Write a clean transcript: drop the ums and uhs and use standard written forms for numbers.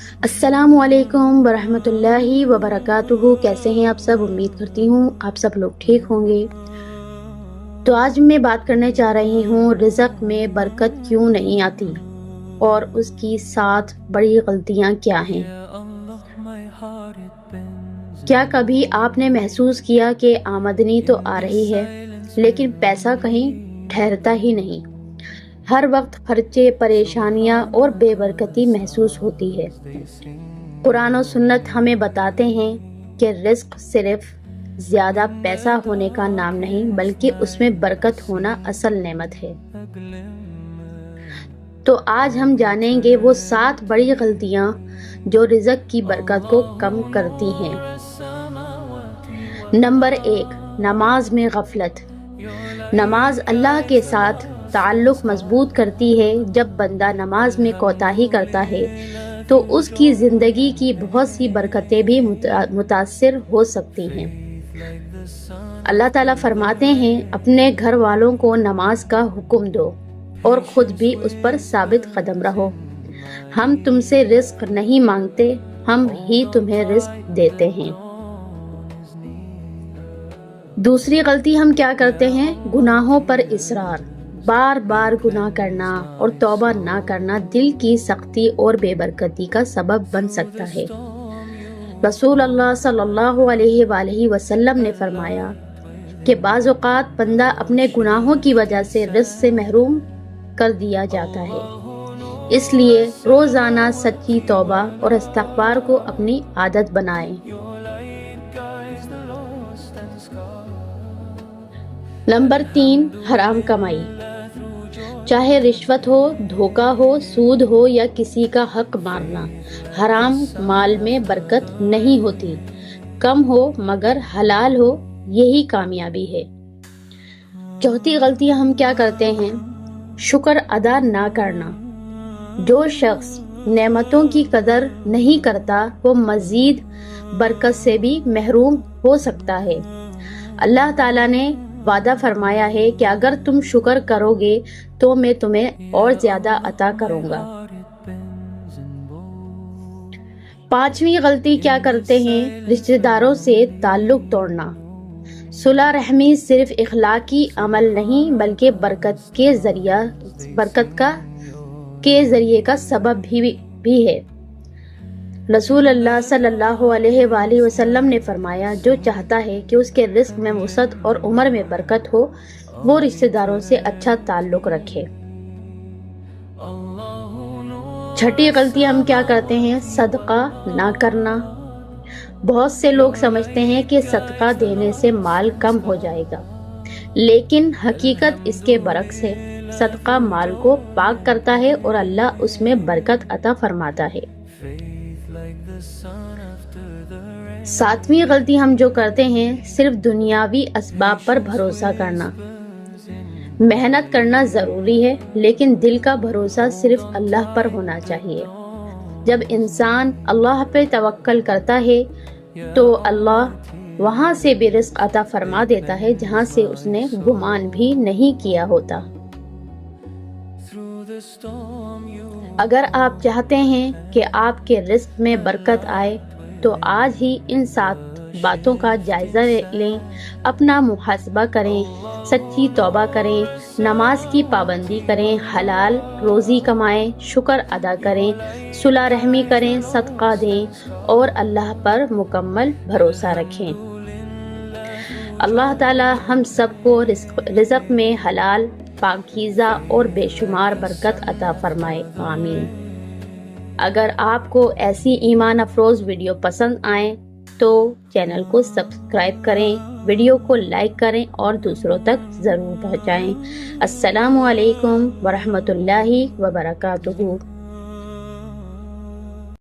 السلام علیکم ورحمۃ اللہ وبرکاتہ۔ کیسے ہیں آپ سب؟ امید کرتی ہوں آپ سب لوگ ٹھیک ہوں گے۔ تو آج میں بات کرنے چاہ رہی ہوں رزق میں برکت کیوں نہیں آتی اور اس کی 7 بڑی غلطیاں کیا ہیں۔ کیا کبھی آپ نے محسوس کیا کہ آمدنی تو آ رہی ہے لیکن پیسہ کہیں ٹھہرتا ہی نہیں؟ ہر وقت خرچے، پریشانیاں اور بے برکتی محسوس ہوتی ہے۔ قرآن و سنت ہمیں بتاتے ہیں کہ رزق صرف زیادہ پیسہ ہونے کا نام نہیں بلکہ اس میں برکت ہونا اصل نعمت ہے۔ تو آج ہم جانیں گے وہ 7 بڑی غلطیاں جو رزق کی برکت کو کم کرتی ہیں۔ نمبر 1، نماز میں غفلت۔ نماز اللہ کے ساتھ تعلق مضبوط کرتی ہے۔ جب بندہ نماز میں کوتاہی کرتا ہے تو اس کی زندگی کی بہت سی برکتیں بھی متاثر ہو سکتی ہیں۔ اللہ تعالیٰ فرماتے ہیں اپنے گھر والوں کو نماز کا حکم دو اور خود بھی اس پر ثابت قدم رہو۔ ہم تم سے رزق نہیں مانگتے، ہم ہی تمہیں رزق دیتے ہیں۔ دوسری غلطی ہم کیا کرتے ہیں؟ گناہوں پر اصرار۔ بار بار گناہ کرنا اور توبہ نہ کرنا دل کی سختی اور بے برکتی کا سبب بن سکتا ہے۔ رسول اللہ صلی اللہ علیہ وآلہ وسلم نے فرمایا کہ بعض اوقات بندہ اپنے گناہوں کی وجہ سے رزق سے محروم کر دیا جاتا ہے۔ اس لیے روزانہ سچی توبہ اور استغفار کو اپنی عادت بنائیں۔ نمبر 3، حرام کمائی۔ چاہے رشوت ہو، دھوکہ ہو، سود ہو یا کسی کا حق مارنا، حرام مال میں برکت نہیں ہوتی۔ کم ہو مگر حلال ہو، یہی کامیابی ہے۔ چوتھی غلطی ہم کیا کرتے ہیں؟ شکر ادا نہ کرنا۔ جو شخص نعمتوں کی قدر نہیں کرتا وہ مزید برکت سے بھی محروم ہو سکتا ہے۔ اللہ تعالیٰ نے وعدہ فرمایا ہے کہ اگر تم شکر کرو گے تو میں تمہیں اور زیادہ عطا کروں گا۔ 5ویں غلطی کیا کرتے ہیں؟ رشتہ داروں سے تعلق توڑنا۔ صلہ رحمی صرف اخلاقی عمل نہیں بلکہ برکت کے ذریعے کا سبب بھی ہے۔ رسول اللہ صلی اللہ علیہ وآلہ وسلم نے فرمایا جو چاہتا ہے کہ اس کے رزق میں وسعت اور عمر میں برکت ہو وہ رشتہ داروں سے اچھا تعلق رکھے۔ 6ٹھی غلطی ہم کیا کرتے ہیں؟ صدقہ نہ کرنا۔ بہت سے لوگ سمجھتے ہیں کہ صدقہ دینے سے مال کم ہو جائے گا، لیکن حقیقت اس کے برعکس ہے۔ صدقہ مال کو پاک کرتا ہے اور اللہ اس میں برکت عطا فرماتا ہے۔ 7ویں غلطی ہم جو کرتے ہیں صرف دنیاوی اسباب پر بھروسہ کرنا۔ محنت کرنا ضروری ہے لیکن دل کا بھروسہ صرف اللہ پر ہونا چاہیے۔ جب انسان اللہ پہ توکل کرتا ہے تو اللہ وہاں سے بھی رزق عطا فرما دیتا ہے جہاں سے اس نے گمان بھی نہیں کیا ہوتا۔ اگر آپ چاہتے ہیں کہ آپ کے رزق میں برکت آئے تو آج ہی ان 7 باتوں کا جائزہ لیں، اپنا محاسبہ کریں، سچی توبہ کریں، نماز کی پابندی کریں، حلال روزی کمائیں، شکر ادا کریں، صلہ رحمی کریں، صدقہ دیں اور اللہ پر مکمل بھروسہ رکھیں۔ اللہ تعالی ہم سب کو رزق میں حلال، پاکیزہ اور بے شمار برکت عطا فرمائے، آمین۔ اگر آپ کو ایسی ایمان افروز ویڈیو پسند آئیں تو چینل کو سبسکرائب کریں، ویڈیو کو لائک کریں اور دوسروں تک ضرور پہنچائیں۔ السلام علیکم ورحمۃ اللہ وبرکاتہ۔